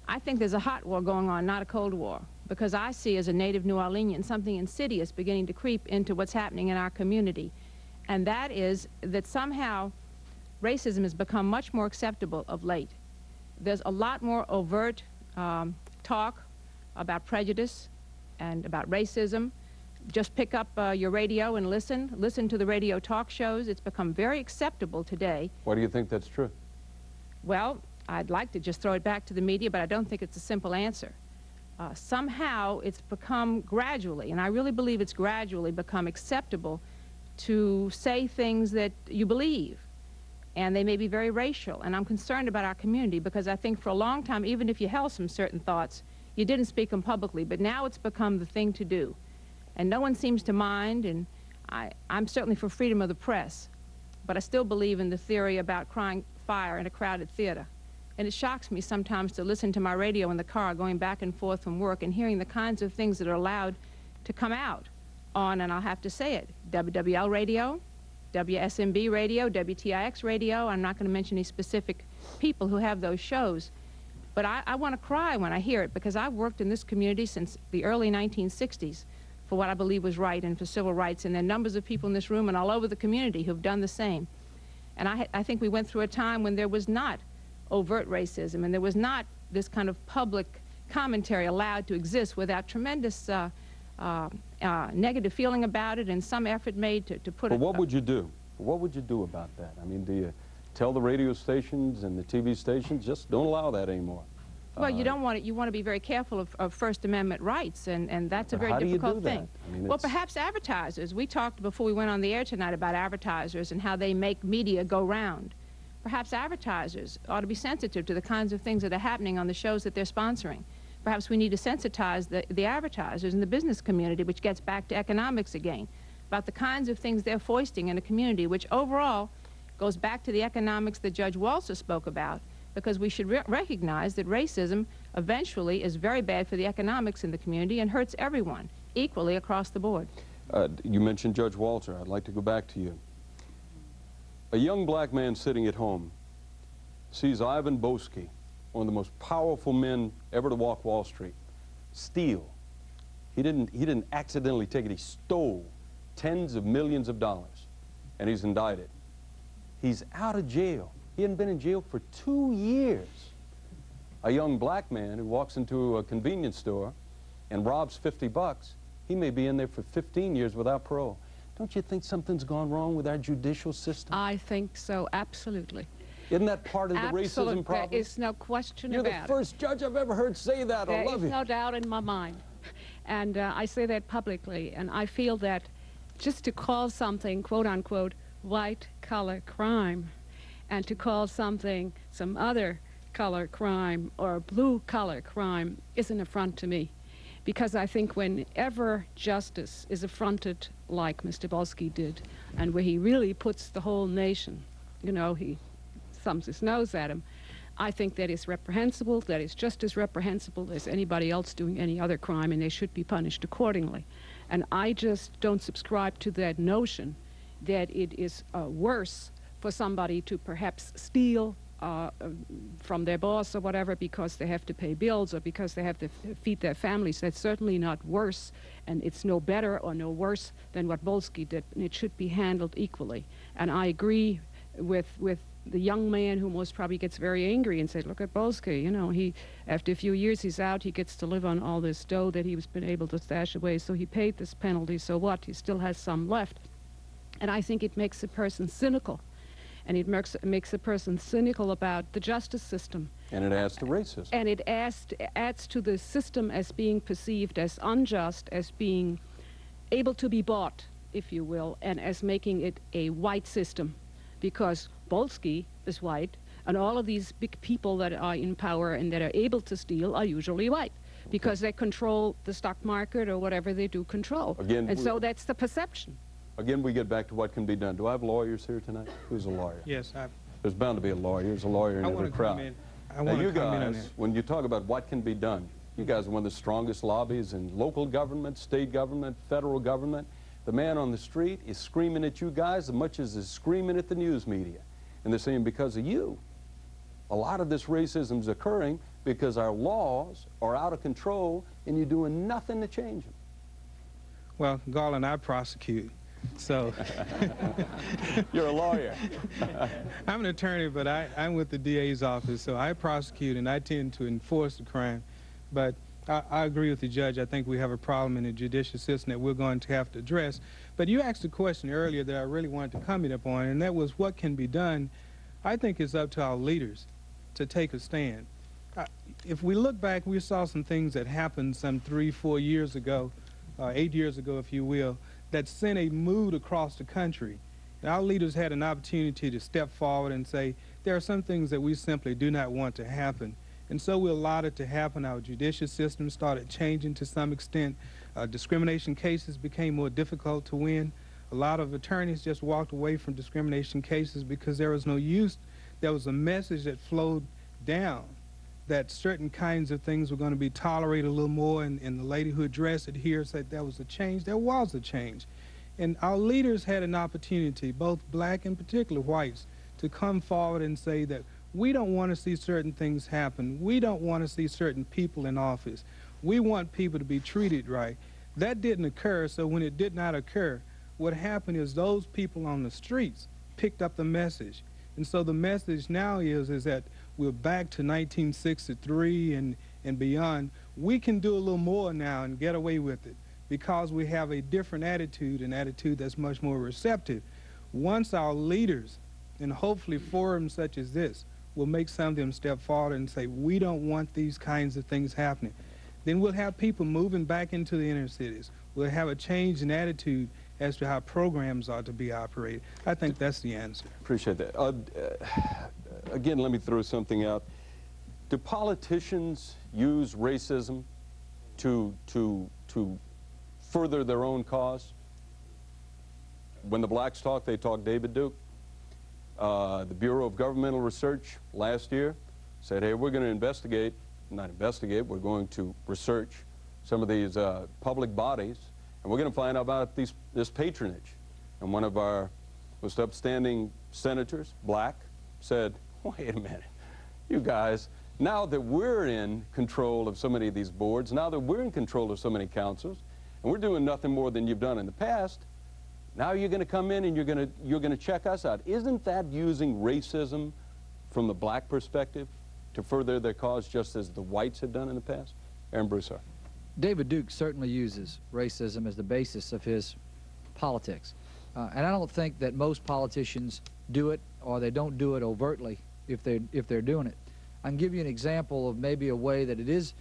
I think there's a hot war going on, not a cold war, because I see as a native New Orleanian something insidious beginning to creep into what's happening in our community, and that is that somehow racism has become much more acceptable of late. There's a lot more overt talk about prejudice and about racism. Just pick up your radio and listen to the radio talk shows. It's become very acceptable today. Why do you think that's true? Well, I'd like to just throw it back to the media, but I don't think it's a simple answer. Somehow it's become gradually, and I really believe it's gradually become acceptable to say things that you believe, and they may be very racial. And I'm concerned about our community because I think for a long time, even if you held some certain thoughts, you didn't speak them publicly, but now it's become the thing to do. And no one seems to mind, and I'm certainly for freedom of the press, but I still believe in the theory about crying fire in a crowded theater. And it shocks me sometimes to listen to my radio in the car going back and forth from work and hearing the kinds of things that are allowed to come out on, and I'll have to say it, WWL radio, WSMB radio, WTIX radio. I'm not going to mention any specific people who have those shows. But I want to cry when I hear it because I've worked in this community since the early 1960s for what I believe was right and for civil rights, and there are numbers of people in this room and all over the community who've done the same. And I think we went through a time when there was not overt racism and there was not this kind of public commentary allowed to exist without tremendous negative feeling about it and some effort made to put it. But what would you do? What would you do about that? I mean, do you tell the radio stations and the TV stations, just don't allow that anymore? Well, you don't want it. You want to be very careful of First Amendment rights, and that's a very difficult thing. I mean, well, perhaps advertisers. We talked before we went on the air tonight about advertisers and how they make media go round. Perhaps advertisers ought to be sensitive to the kinds of things that are happening on the shows that they're sponsoring. Perhaps we need to sensitize the advertisers in the business community, which gets back to economics again, about the kinds of things they're foisting in a community, which overall goes back to the economics that Judge Walser spoke about, because we should recognize that racism eventually is very bad for the economics in the community and hurts everyone equally across the board. You mentioned Judge Walter. I'd like to go back to you. A young black man sitting at home sees Ivan Boesky, one of the most powerful men ever to walk Wall Street, steal. He didn't accidentally take it. He stole tens of millions of dollars, and he's indicted. He's out of jail. He hadn't been in jail for 2 years. A young black man who walks into a convenience store and robs 50 bucks, he may be in there for 15 years without parole. Don't you think something's gone wrong with our judicial system? I think so, absolutely. Isn't that part of the racism problem? There is no question You're about it. You're the first judge I've ever heard say that. I love you. There is no doubt in my mind. And I say that publicly. And I feel that just to call something, quote unquote, white collar crime, and to call something some other color crime or blue collar crime is an affront to me. Because I think whenever justice is affronted like Mr. Boesky did, and where he really puts the whole nation, you know, he thumbs his nose at him, I think that is reprehensible, that is just as reprehensible as anybody else doing any other crime, and they should be punished accordingly. And I just don't subscribe to that notion that it is worse for somebody to perhaps steal from their boss or whatever because they have to pay bills or because they have to feed their families. That's certainly not worse, and it's no better or no worse than what Boesky did, and it should be handled equally. And I agree with the young man who most probably gets very angry and said, look at Boesky, you know, after a few years he's out, he gets to live on all this dough that he's been able to stash away, so he paid this penalty, so what? He still has some left. And I think it makes a person cynical. And it makes a person cynical about the justice system. And it adds to racism. And it adds to the system as being perceived as unjust, as being able to be bought, if you will, and as making it a white system. Because Boesky is white, and all of these big people that are in power and that are able to steal are usually white. Because they control the stock market or whatever they do control. Again, and so that's the perception. Again, we get back to what can be done. Do I have lawyers here tonight? Who's a lawyer? Yes, there's bound to be a lawyer. There's a lawyer in every crowd. Now, you guys, when you talk about what can be done, you guys are one of the strongest lobbies in local government, state government, federal government. The man on the street is screaming at you guys as much as he's screaming at the news media. And they're saying because of you, a lot of this racism is occurring because our laws are out of control and you're doing nothing to change them. Well, Garland, I prosecute. So you're a lawyer. I'm an attorney, but I'm with the DA's office, so I prosecute and I tend to enforce the crime. But I agree with the judge. I think we have a problem in the judicial system that we're going to have to address. But you asked a question earlier that I really wanted to comment upon, and that was what can be done. I think it's up to our leaders to take a stand. If we look back, we saw some things that happened some 3-4 years ago, 8 years ago, if you will, that sent a mood across the country. And our leaders had an opportunity to step forward and say, there are some things that we simply do not want to happen. And so we allowed it to happen. Our judicial system started changing to some extent. Discrimination cases became more difficult to win. A lot of attorneys just walked away from discrimination cases because there was no use. There was a message that flowed down that certain kinds of things were going to be tolerated a little more, and the lady who addressed it here said there was a change. There was a change. And our leaders had an opportunity, both black and particularly whites, to come forward and say that we don't want to see certain things happen. We don't want to see certain people in office. We want people to be treated right. That didn't occur, so when it did not occur, what happened is those people on the streets picked up the message. And so the message now is that we're back to 1963 and beyond. We can do a little more now and get away with it because we have a different attitude, an attitude that's much more receptive. Once our leaders, and hopefully forums such as this, will make some of them step forward and say, we don't want these kinds of things happening, then we'll have people moving back into the inner cities. We'll have a change in attitude as to how programs are to be operated. I think that's the answer. Appreciate that. Again, let me throw something out. Do politicians use racism to further their own cause? When the blacks talk, they talk David Duke. The Bureau of Governmental Research last year said, hey, we're going to investigate, not investigate, we're going to research some of these public bodies, and we're going to find out about this patronage. And one of our most upstanding senators, black, said, wait a minute, you guys, now that we're in control of so many of these boards, now that we're in control of so many councils, and we're doing nothing more than you've done in the past, now you're going to come in and you're going to check us out. Isn't that using racism from the black perspective to further their cause, just as the whites have done in the past? Aaron Broussard. David Duke certainly uses racism as the basis of his politics. And I don't think that most politicians do it, or they don't do it overtly if they're doing it. I can give you an example of maybe a way that it is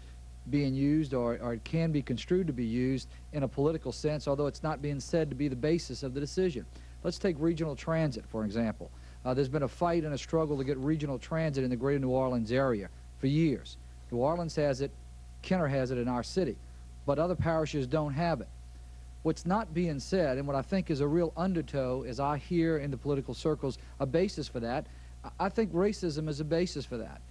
being used, or it can be construed to be used in a political sense, although it's not being said to be the basis of the decision. Let's take regional transit, for example. There's been a fight and a struggle to get regional transit in the greater New Orleans area for years. New Orleans has it, Kenner has it in our city, but other parishes don't have it. What's not being said, and what I think is a real undertow, as I hear in the political circles, a basis for that, I think racism is a basis for that.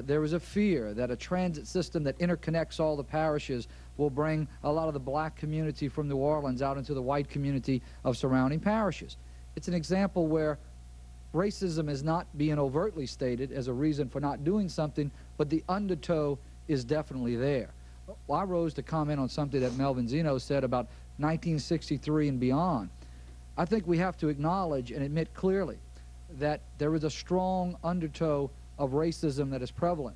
There is a fear that a transit system that interconnects all the parishes will bring a lot of the black community from New Orleans out into the white community of surrounding parishes. It's an example where racism is not being overtly stated as a reason for not doing something, but the undertow is definitely there. Well, I rose to comment on something that Melvin Zeno said about 1963 and beyond. I think we have to acknowledge and admit clearly that there is a strong undertow of racism that is prevalent,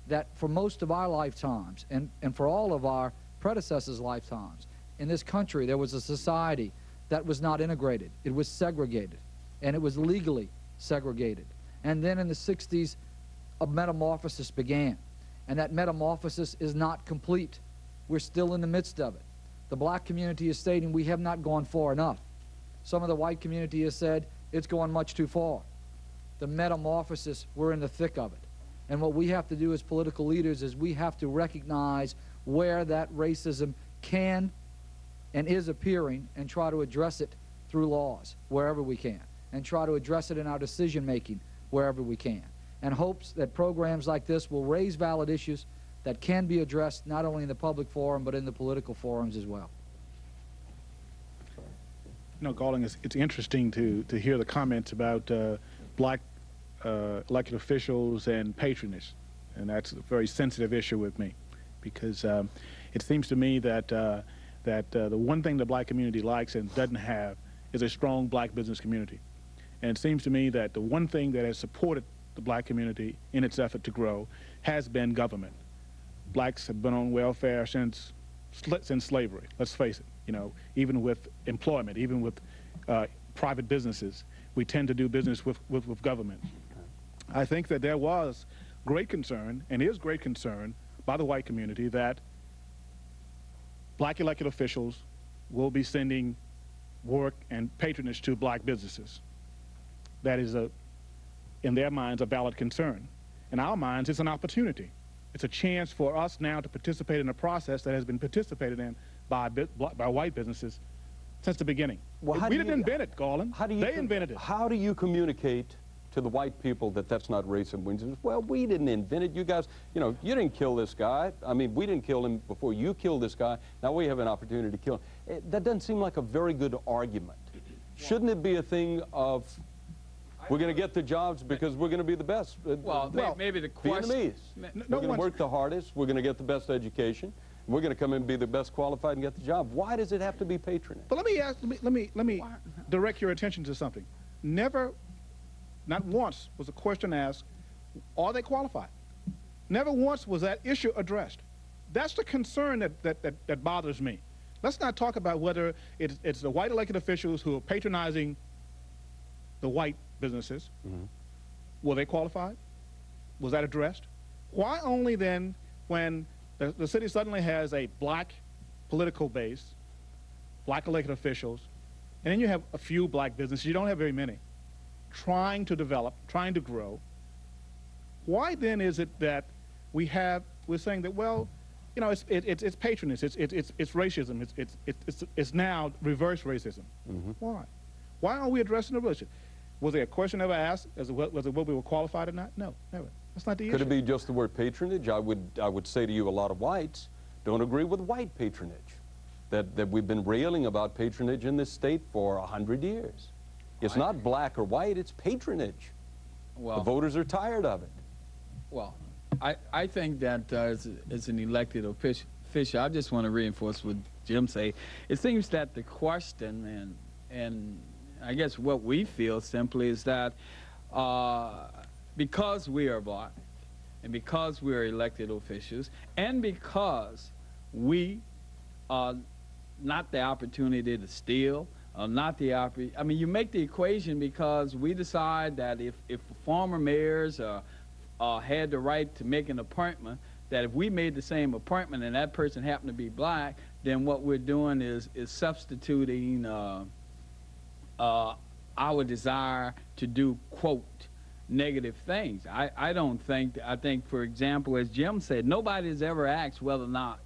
that for most of our lifetimes and for all of our predecessors' lifetimes in this country, there was a society that was not integrated. It was segregated, and it was legally segregated. And then in the 60s, a metamorphosis began, and that metamorphosis is not complete. We're still in the midst of it. The black community is stating we have not gone far enough. Some of the white community has said it's going much too far. The metamorphosis, we're in the thick of it. And what we have to do as political leaders is we have to recognize where that racism can and is appearing and try to address it through laws wherever we can, and try to address it in our decision making wherever we can, and hopes that programs like this will raise valid issues that can be addressed not only in the public forum but in the political forums as well. You know, Garland, it's interesting to hear the comments about black elected officials and patronage, and that's a very sensitive issue with me, because it seems to me that the one thing the black community likes and doesn't have is a strong black business community. And it seems to me that the one thing that has supported the black community in its effort to grow has been government. Blacks have been on welfare since slavery, let's face it. You know, even with employment, even with private businesses, we tend to do business with government. I think that there was great concern, and is great concern, by the white community that black elected officials will be sending work and patronage to black businesses. That is, in their minds, a valid concern. In our minds, it's an opportunity. It's a chance for us now to participate in a process that has been participated in by white businesses since the beginning. Well, we didn't invent it, Garland. They invented it. How do you communicate to the white people that that's not racism? Well, we didn't invent it. You guys, you know, you didn't kill this guy. I mean, we didn't kill him before you killed this guy. Now we have an opportunity to kill him. That doesn't seem like a very good argument. Shouldn't it be a thing of, we're going to get the jobs because we're going to be the best? Well, maybe the question... Vietnamese. We're going to work the hardest. We're going to get the best education. We're going to come in and be the best qualified and get the job. Why does it have to be patronage? But let me direct your attention to something. Never, not once, was a question asked, are they qualified? Never once was that issue addressed. That's the concern that bothers me. Let's not talk about whether it's the white elected officials who are patronizing the white businesses. Mm-hmm. Were they qualified? Was that addressed? Why only then, when the city suddenly has a black political base, black elected officials, and then you have a few black businesses, you don't have very many, trying to develop, trying to grow, why then is it that we're saying that, well, you know, it's patronage, it's racism, it's now reverse racism. Why? Why aren't we addressing the relationship? Was there a question ever asked as to whether we were qualified or not? No, never. That's not the issue. Could it be just the word patronage? I would say to you, a lot of whites don't agree with white patronage. That we've been railing about patronage in this state for 100 years. It's not black or white, it's patronage. Well, the voters are tired of it. Well, I think that as an elected official, I just want to reinforce what Jim said. It seems that the question, and I guess what we feel simply is that because we are black, and because we are elected officials, and because we not the opportunity to steal, not the I mean, you make the equation because we decide that if former mayors had the right to make an appointment, that if we made the same appointment and that person happened to be black, then what we're doing is substituting our desire to do, quote, negative things. I think, for example, as Jim said, nobody has ever asked whether or not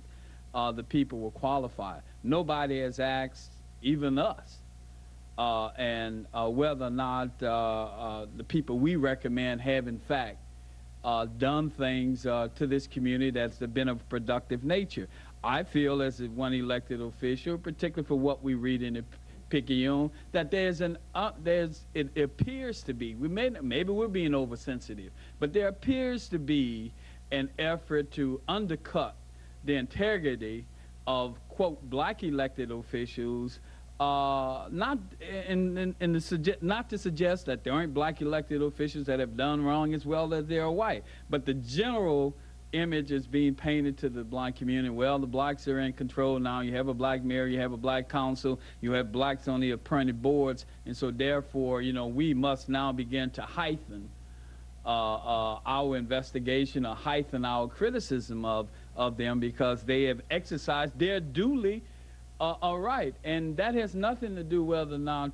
the people were qualified. Nobody has asked, even us, and whether or not the people we recommend have, in fact, done things to this community that's been of productive nature. I feel, as one elected official, particularly for what we read in the Picayune, that it appears to be, maybe we're being oversensitive, but there appears to be an effort to undercut the integrity of, quote, black elected officials, not to suggest that there aren't black elected officials that have done wrong as well as they are white, but the general image is being painted to the black community. Well, the blacks are in control now. You have a black mayor, you have a black council, you have blacks on the appointed boards, and so therefore, you know, we must now begin to heighten our investigation or heighten our criticism of them because they have exercised their duly right. And that has nothing to do whether or not,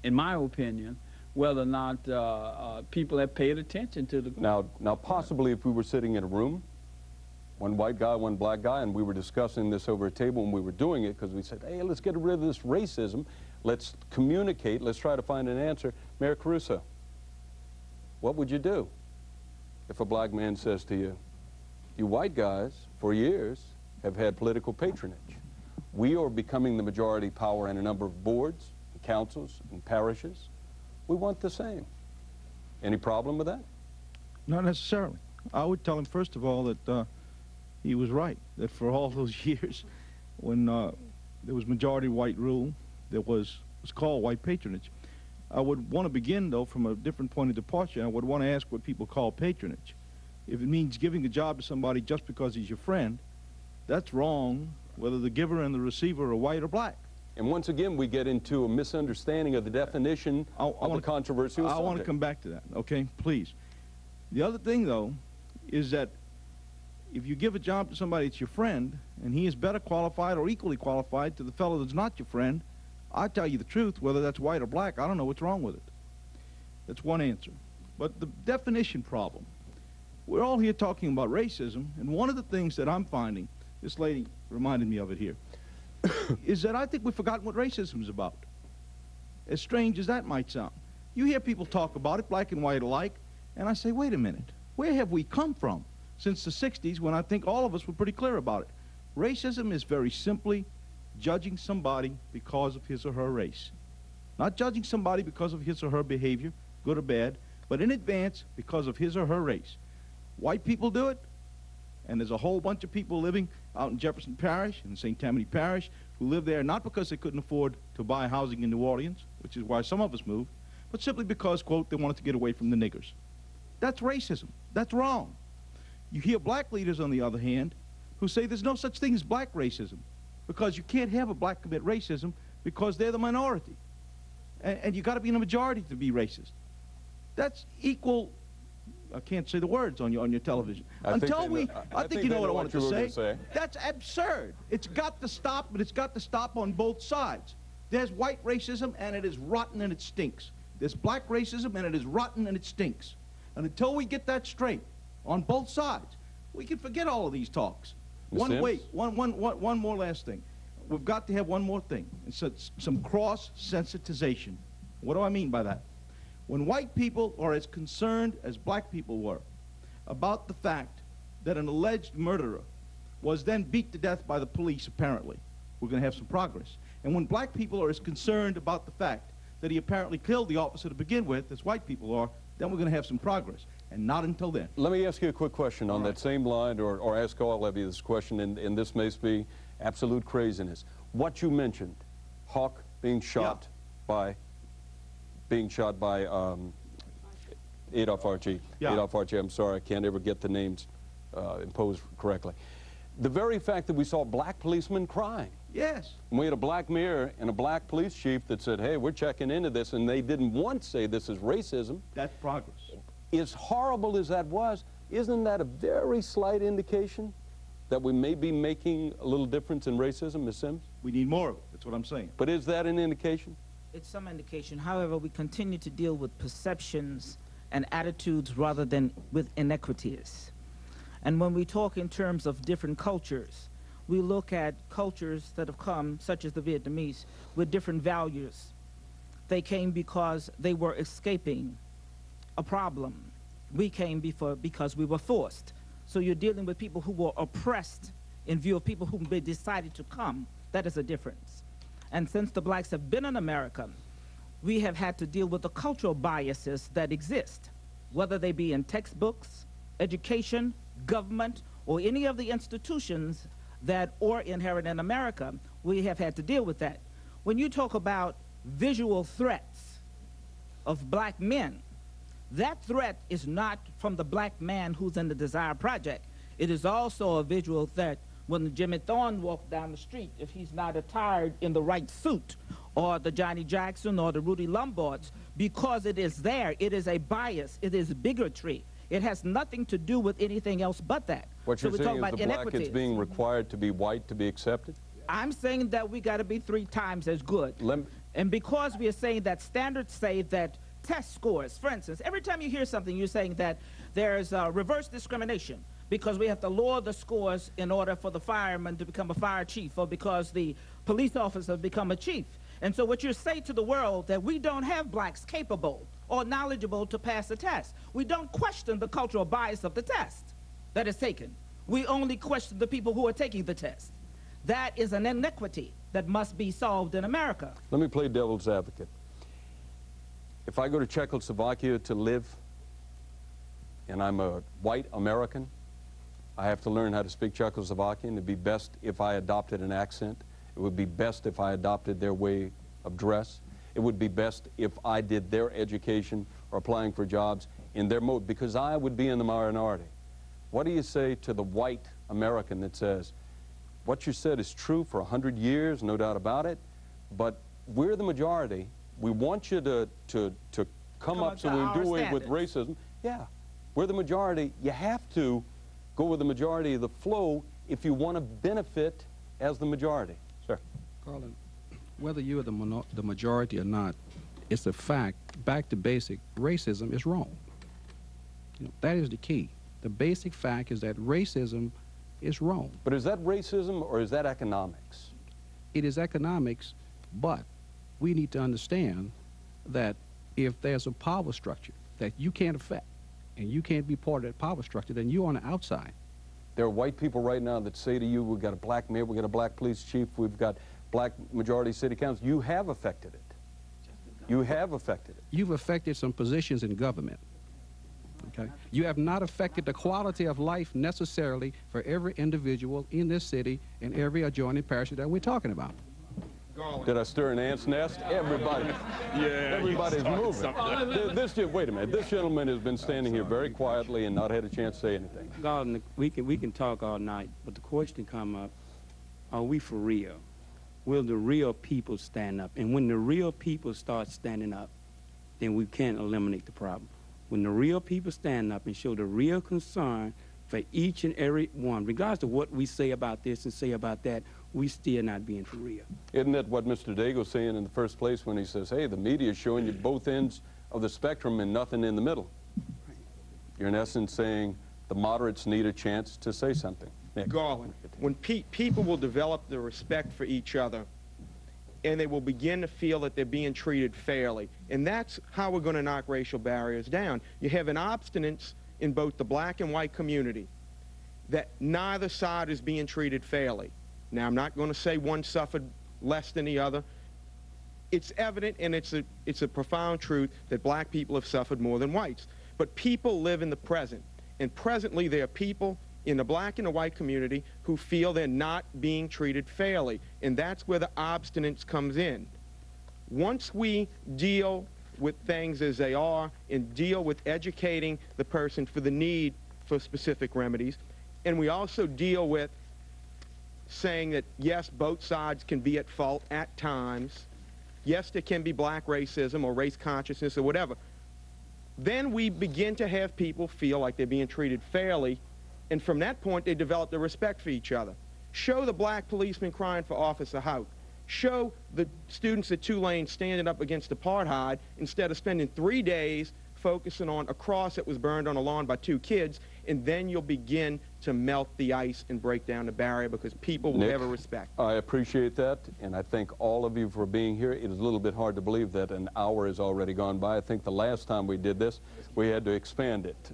in my opinion, whether or not people have paid attention to the... Now possibly if we were sitting in a room, one white guy, one black guy, and we were discussing this over a table and we were doing it because we said, hey, let's get rid of this racism, let's communicate, let's try to find an answer. Mayor Caruso, what would you do if a black man says to you, you white guys, for years, have had political patronage. We are becoming the majority power in a number of boards, and councils, and parishes. We want the same. Any problem with that? Not necessarily. I would tell him, first of all, that he was right, that for all those years when there was majority white rule, there was called white patronage. I would want to begin, though, from a different point of departure. I would want to ask what people call patronage. If it means giving a job to somebody just because he's your friend, that's wrong, whether the giver and the receiver are white or black. And once again, we get into a misunderstanding of the definition of a controversial subject. I want to come back to that, okay? Please. The other thing, though, is that if you give a job to somebody that's your friend, and he is better qualified or equally qualified to the fellow that's not your friend, I tell you the truth, whether that's white or black, I don't know what's wrong with it. That's one answer. But the definition problem, we're all here talking about racism, and one of the things that I'm finding, this lady reminded me of it here, is that I think we've forgotten what racism is about. As strange as that might sound. You hear people talk about it, black and white alike, and I say, wait a minute, where have we come from since the 60s when I think all of us were pretty clear about it? Racism is very simply judging somebody because of his or her race. Not judging somebody because of his or her behavior, good or bad, but in advance because of his or her race. White people do it, and there's a whole bunch of people living out in Jefferson Parish and St. Tammany Parish who live there not because they couldn't afford to buy housing in New Orleans, which is why some of us moved, but simply because, quote, they wanted to get away from the niggers. That's racism. That's wrong. You hear black leaders, on the other hand, who say there's no such thing as black racism, because you can't have a black commit racism because they're the minority. And you got to be in a majority to be racist. That's equal, I can't say the words on your television. I think you know what I wanted to say. That's absurd. It's got to stop, but it's got to stop on both sides. There's white racism, and it is rotten and it stinks. There's black racism, and it is rotten and it stinks. And until we get that straight, on both sides. We can forget all of these talks. One more last thing. We've got to have one more thing. It's some cross-sensitization. What do I mean by that? When white people are as concerned as black people were about the fact that an alleged murderer was then beat to death by the police, apparently, we're going to have some progress. And when black people are as concerned about the fact that he apparently killed the officer to begin with, as white people are, then we're going to have some progress. And not until then. Let me ask you a quick question on that same line, or ask all of you this question, and this may be absolute craziness. What you mentioned, Hawk being shot by Adolph Archie. Adolph Archie, I'm sorry, I can't ever get the names imposed correctly. The very fact that we saw black policemen crying. Yes. We had a black mayor and a black police chief that said, hey, we're checking into this, and they didn't once say this is racism. That's progress. As horrible as that was, isn't that a very slight indication that we may be making a little difference in racism, Ms. Sims? We need more of it. That's what I'm saying. But is that an indication? It's some indication. However, we continue to deal with perceptions and attitudes rather than with inequities. And when we talk in terms of different cultures, we look at cultures that have come, such as the Vietnamese, with different values. They came because they were escaping a problem. We came because we were forced. So you're dealing with people who were oppressed in view of people who decided to come. That is a difference. And since the blacks have been in America, we have had to deal with the cultural biases that exist, whether they be in textbooks, education, government, or any of the institutions that are inherent in America. We have had to deal with that. When you talk about visual threats of black men, that threat is not from the black man who's in the Desire Project. It is also a visual threat when Jimmy Thorne walks down the street, if he's not attired in the right suit, or the Johnny Jackson or the Rudy Lombards, because it is there. It is a bias. It is bigotry. It has nothing to do with anything else but that. What you're saying is the black is being required to be white to be accepted? I'm saying that we got to be 3 times as good. And because we are saying that standards say that test scores, for instance, every time you hear something, you're saying that there's reverse discrimination because we have to lower the scores in order for the fireman to become a fire chief, or because the police officer become a chief. And so what you say to the world that we don't have blacks capable or knowledgeable to pass the test. We don't question the cultural bias of the test that is taken. We only question the people who are taking the test. That is an inequity that must be solved in America. Let me play devil's advocate. If I go to Czechoslovakia to live, and I'm a white American, I have to learn how to speak Czechoslovakian. It'd be best if I adopted an accent. It would be best if I adopted their way of dress. It would be best if I did their education or applying for jobs in their mode, because I would be in the minority. What do you say to the white American that says, what you said is true for 100 years, no doubt about it, but we're the majority. We want you to come up so we do away with racism. Yeah, we're the majority. You have to go with the majority of the flow if you want to benefit as the majority. Sir. Garland, whether you're the majority or not, it's a fact. Back to basic, racism is wrong. You know, that is the key. The basic fact is that racism is wrong. But is that racism or is that economics? It is economics, but we need to understand that if there's a power structure that you can't affect and you can't be part of that power structure, then you're on the outside. There are white people right now that say to you, we've got a black mayor, we've got a black police chief, we've got black majority city council. You have affected it. You have affected it. You've affected some positions in government. Okay? You have not affected the quality of life necessarily for every individual in this city and every adjoining parish that we're talking about. Did I stir an ant's nest? Everybody. Everybody's moving. Wait a minute. This gentleman has been standing here very quietly and not had a chance to say anything. Garland, we can talk all night, but the question come up, are we for real? Will the real people stand up? And when the real people start standing up, then we can eliminate the problem. When the real people stand up and show the real concern for each and every one, regardless of what we say about this and say about that, we still not being for real. Isn't that what Mr. Dago's saying in the first place when he says, hey, the media is showing you both ends of the spectrum and nothing in the middle? You're in essence saying The moderates need a chance to say something. Nick. Garland, when people will develop the respect for each other, and they will begin to feel that they're being treated fairly. And that's how we're going to knock racial barriers down. You have an obstinance in both the black and white community that neither side is being treated fairly. Now, I'm not going to say one suffered less than the other. It's evident, and it's a profound truth, that black people have suffered more than whites. But people live in the present. And presently, there are people in the black and the white community who feel they're not being treated fairly. And that's where the obstinance comes in. Once we deal with things as they are and deal with educating the person for the need for specific remedies, and we also deal with saying that, yes, both sides can be at fault at times, yes, there can be black racism or race consciousness or whatever, then we begin to have people feel like they're being treated fairly. And from that point, they develop the respect for each other. Show the black policeman crying for Officer Hout. Show the students at Tulane standing up against apartheid instead of spending 3 days focusing on a cross that was burned on a lawn by 2 kids, and then you'll begin to melt the ice and break down the barrier because people will have a respect. I appreciate that, and I thank all of you for being here. It is a little bit hard to believe that an hour has already gone by. I think the last time we did this, we had to expand it.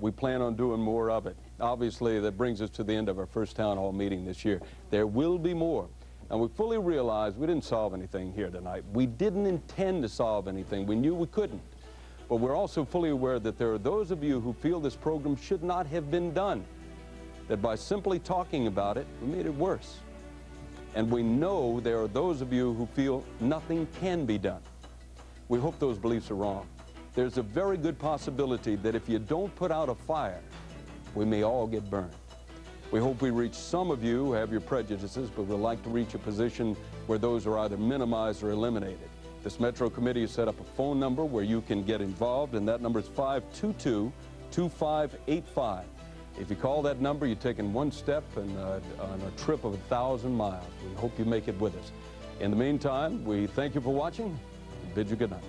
We plan on doing more of it. Obviously, that brings us to the end of our first town hall meeting this year. There will be more. And we fully realize we didn't solve anything here tonight. We didn't intend to solve anything. We knew we couldn't. But we're also fully aware that there are those of you who feel this program should not have been done, that by simply talking about it, we made it worse. And we know there are those of you who feel nothing can be done. We hope those beliefs are wrong. There's a very good possibility that if you don't put out a fire, we may all get burned. We hope we reach some of you who have your prejudices, but would like to reach a position where those are either minimized or eliminated. This Metro Committee has set up a phone number where you can get involved, and that number is 522-2585. If you call that number, you're taking one step on a trip of 1,000 miles. We hope you make it with us. In the meantime, we thank you for watching and bid you good night.